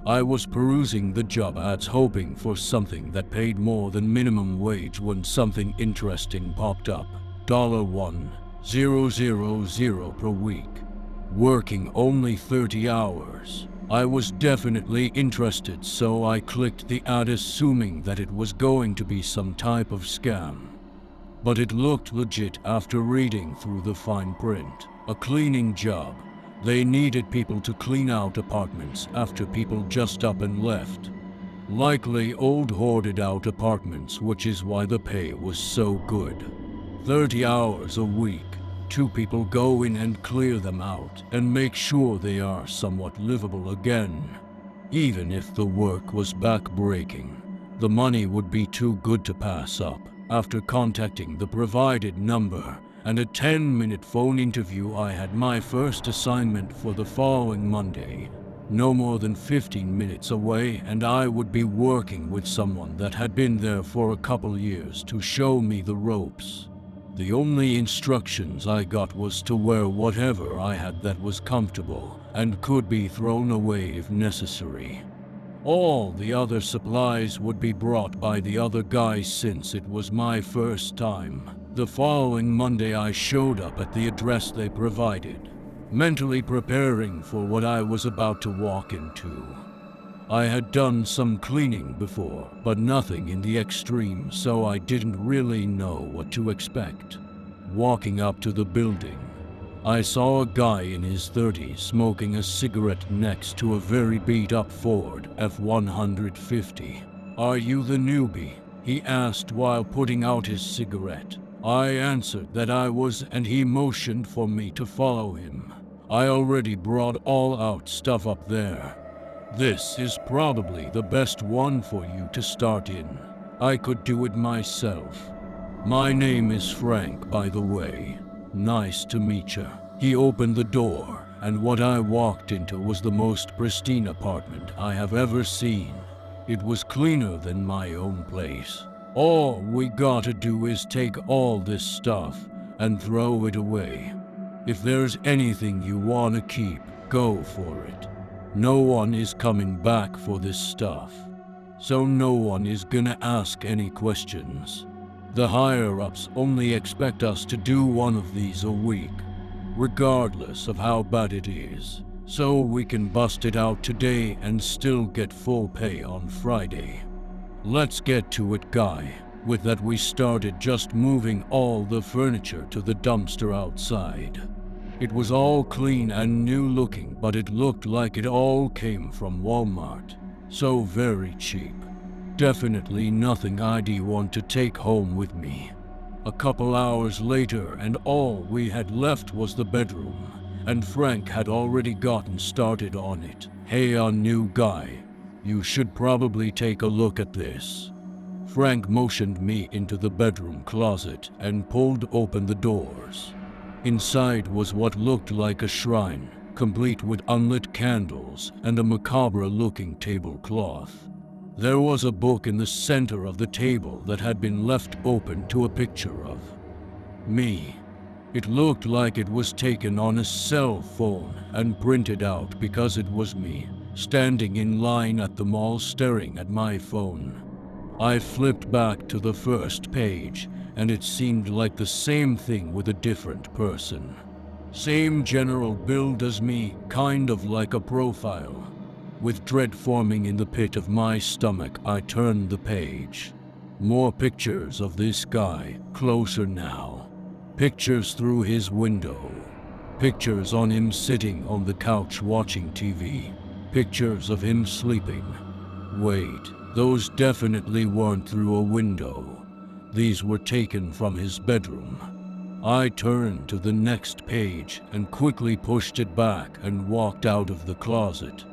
I was perusing the job ads hoping for something that paid more than minimum wage when something interesting popped up. $1,000 per week. Working only 30 hours. I was definitely interested, so I clicked the ad assuming that it was going to be some type of scam. But it looked legit after reading through the fine print. A cleaning job. They needed people to clean out apartments after people just up and left. Likely old hoarded out apartments, which is why the pay was so good. 30 hours a week. 2 people go in and clear them out and make sure they are somewhat livable again. Even if the work was back-breaking, the money would be too good to pass up. After contacting the provided number and a 10-minute phone interview, I had my first assignment for the following Monday. No more than 15 minutes away, and I would be working with someone that had been there for a couple years to show me the ropes. The only instructions I got was to wear whatever I had that was comfortable and could be thrown away if necessary. All the other supplies would be brought by the other guys since it was my first time. The following Monday I showed up at the address they provided, mentally preparing for what I was about to walk into. I had done some cleaning before, but nothing in the extreme, so I didn't really know what to expect. Walking up to the building, I saw a guy in his 30s smoking a cigarette next to a very beat-up Ford F-150. "Are you the newbie?" he asked while putting out his cigarette. I answered that I was, and he motioned for me to follow him. I already brought all out stuff up there. "This is probably the best one for you to start in. I could do it myself. My name is Frank, by the way. Nice to meet you." He opened the door, and what I walked into was the most pristine apartment I have ever seen. It was cleaner than my own place. All we gotta do is take all this stuff and throw it away. If there's anything you wanna keep, go for it. No one is coming back for this stuff, so no one is gonna ask any questions. The higher-ups only expect us to do one of these a week, regardless of how bad it is, so we can bust it out today and still get full pay on Friday. Let's get to it, guy. With that, we started just moving all the furniture to the dumpster outside. It was all clean and new looking, but it looked like it all came from Walmart, so very cheap. Definitely nothing I'd want to take home with me. A couple hours later, and all we had left was the bedroom, and Frank had already gotten started on it. "Hey, new guy, you should probably take a look at this." Frank motioned me into the bedroom closet and pulled open the doors. Inside was what looked like a shrine, complete with unlit candles and a macabre-looking tablecloth. There was a book in the center of the table that had been left open to a picture of me. It looked like it was taken on a cell phone and printed out because it was me, standing in line at the mall staring at my phone. I flipped back to the first page, and it seemed like the same thing with a different person. Same general build as me, kind of like a profile. With dread forming in the pit of my stomach, I turned the page. More pictures of this guy, closer now. Pictures through his window. Pictures on him sitting on the couch watching TV. Pictures of him sleeping. Wait, those definitely weren't through a window. These were taken from his bedroom. I turned to the next page and quickly pushed it back and walked out of the closet.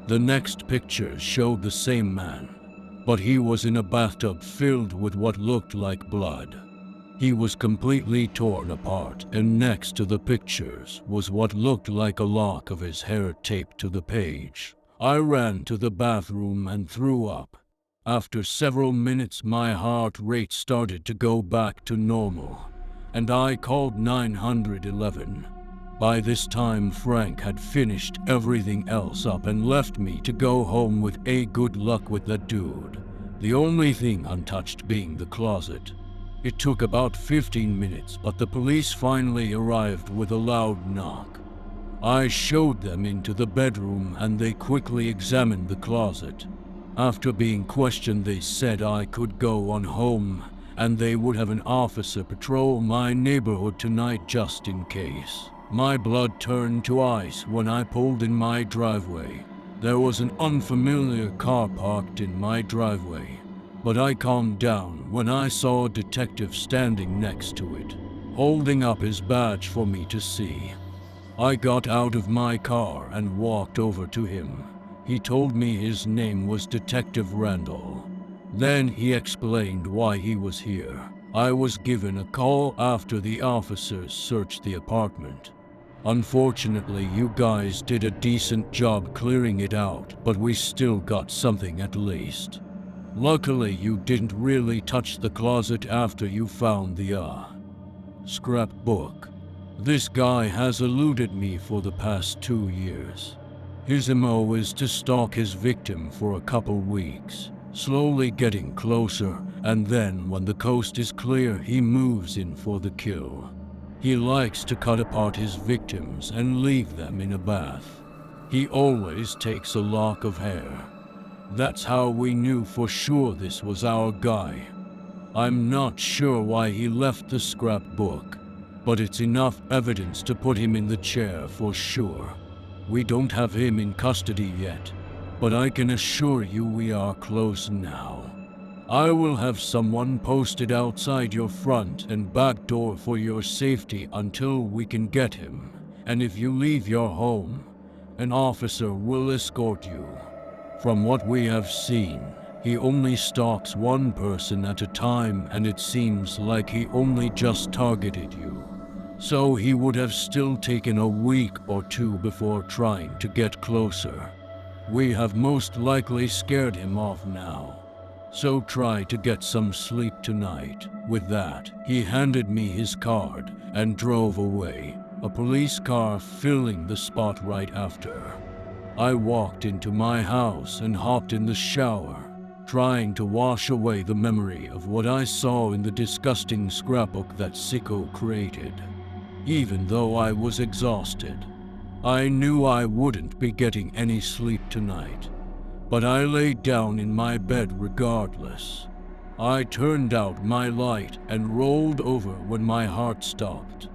The next picture showed the same man, but he was in a bathtub filled with what looked like blood. He was completely torn apart, and next to the pictures was what looked like a lock of his hair taped to the page. I ran to the bathroom and threw up. After several minutes, my heart rate started to go back to normal, and I called 911. By this time, Frank had finished everything else up and left me to go home with a good luck with that dude. The only thing untouched being the closet. It took about 15 minutes, but the police finally arrived with a loud knock. I showed them into the bedroom and they quickly examined the closet. After being questioned, they said I could go on home and they would have an officer patrol my neighborhood tonight just in case. My blood turned to ice when I pulled in my driveway. There was an unfamiliar car parked in my driveway, but I calmed down when I saw a detective standing next to it, holding up his badge for me to see. I got out of my car and walked over to him. He told me his name was Detective Randall. Then he explained why he was here. I was given a call after the officers searched the apartment. Unfortunately, you guys did a decent job clearing it out, but we still got something at least. Luckily, you didn't really touch the closet after you found the scrapbook. This guy has eluded me for the past 2 years. His MO is to stalk his victim for a couple weeks, slowly getting closer, and then when the coast is clear, he moves in for the kill. He likes to cut apart his victims and leave them in a bath. He always takes a lock of hair. That's how we knew for sure this was our guy. I'm not sure why he left the scrapbook, but it's enough evidence to put him in the chair for sure. We don't have him in custody yet, but I can assure you we are close now. I will have someone posted outside your front and back door for your safety until we can get him, and if you leave your home, an officer will escort you. From what we have seen, he only stalks one person at a time, and it seems like he only just targeted you. So he would have still taken a week or two before trying to get closer. We have most likely scared him off now. So try to get some sleep tonight. With that, he handed me his card and drove away, a police car filling the spot right after. I walked into my house and hopped in the shower, trying to wash away the memory of what I saw in the disgusting scrapbook that sicko created. Even though I was exhausted, I knew I wouldn't be getting any sleep tonight. But I laid down in my bed regardless. I turned out my light and rolled over when my heart stopped.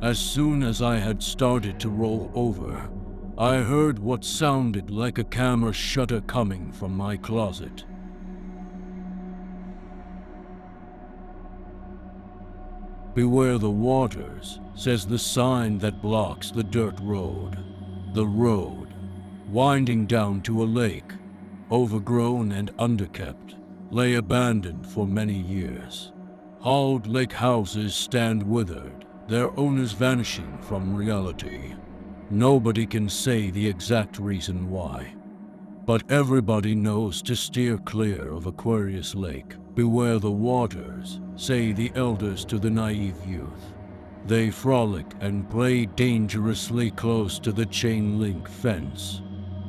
As soon as I had started to roll over, I heard what sounded like a camera shutter coming from my closet. "Beware the waters," says the sign that blocks the dirt road. The road, winding down to a lake, overgrown and underkept, lay abandoned for many years. Hauled lake houses stand withered, their owners vanishing from reality. Nobody can say the exact reason why, but everybody knows to steer clear of Aquarius Lake. Beware the waters, say the elders to the naive youth. They frolic and play dangerously close to the chain link fence.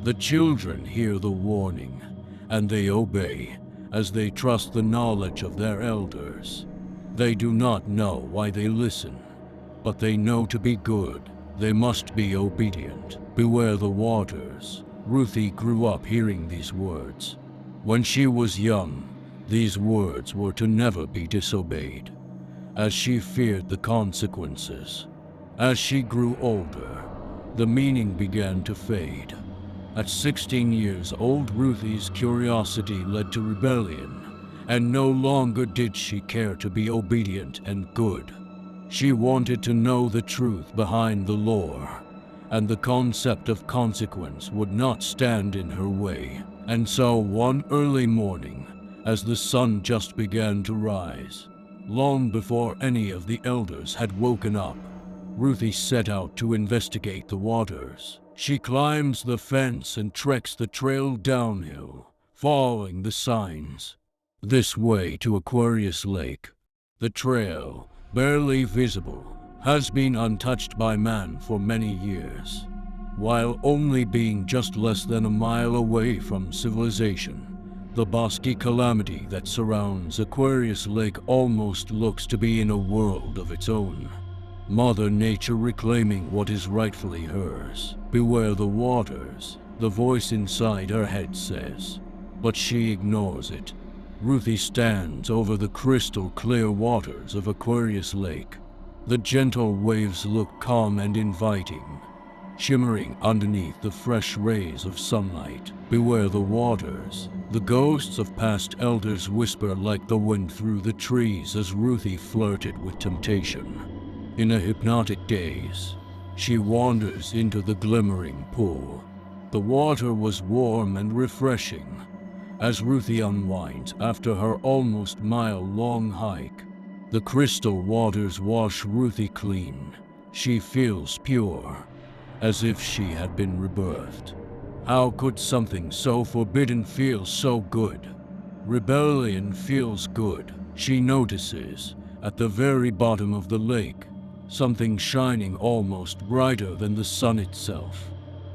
The children hear the warning, and they obey, as they trust the knowledge of their elders. They do not know why they listen, but they know to be good, they must be obedient. Beware the waters. Ruthie grew up hearing these words. When she was young, these words were to never be disobeyed, as she feared the consequences. As she grew older, the meaning began to fade. At 16 years old, Ruthie's curiosity led to rebellion, and no longer did she care to be obedient and good. She wanted to know the truth behind the lore, and the concept of consequence would not stand in her way. And so one early morning, as the sun just began to rise, long before any of the elders had woken up, Ruthie set out to investigate the waters. She climbs the fence and treks the trail downhill, following the signs. This way to Aquarius Lake. The trail, barely visible, has been untouched by man for many years. While only being just less than a mile away from civilization, the bosky calamity that surrounds Aquarius Lake almost looks to be in a world of its own. Mother Nature reclaiming what is rightfully hers. Beware the waters, the voice inside her head says, but she ignores it. Ruthie stands over the crystal clear waters of Aquarius Lake. The gentle waves look calm and inviting, shimmering underneath the fresh rays of sunlight. Beware the waters. The ghosts of past elders whisper like the wind through the trees as Ruthie flirted with temptation. In a hypnotic daze, she wanders into the glimmering pool. The water was warm and refreshing as Ruthie unwinds after her almost mile-long hike. The crystal waters wash Ruthie clean. She feels pure, as if she had been rebirthed. How could something so forbidden feel so good? Rebellion feels good. She notices, at the very bottom of the lake, something shining almost brighter than the sun itself.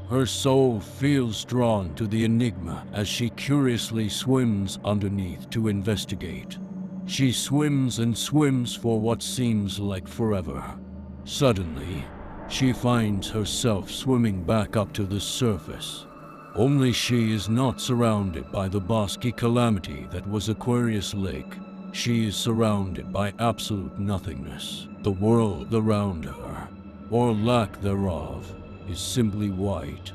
Her soul feels drawn to the enigma as she curiously swims underneath to investigate. She swims and swims for what seems like forever. Suddenly, she finds herself swimming back up to the surface. Only she is not surrounded by the bosky calamity that was Aquarius Lake. She is surrounded by absolute nothingness. The world around her, or lack thereof, is simply white.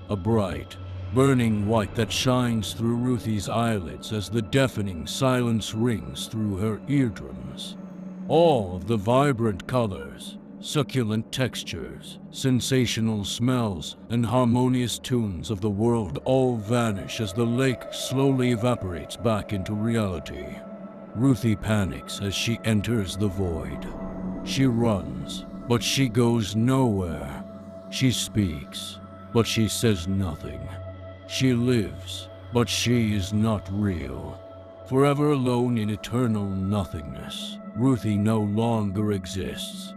A bright, burning white that shines through Ruthie's eyelids as the deafening silence rings through her eardrums. All of the vibrant colors, succulent textures, sensational smells, and harmonious tunes of the world all vanish as the lake slowly evaporates back into reality. Ruthie panics as she enters the void. She runs, but she goes nowhere. She speaks, but she says nothing. She lives, but she is not real. Forever alone in eternal nothingness, Ruthie no longer exists.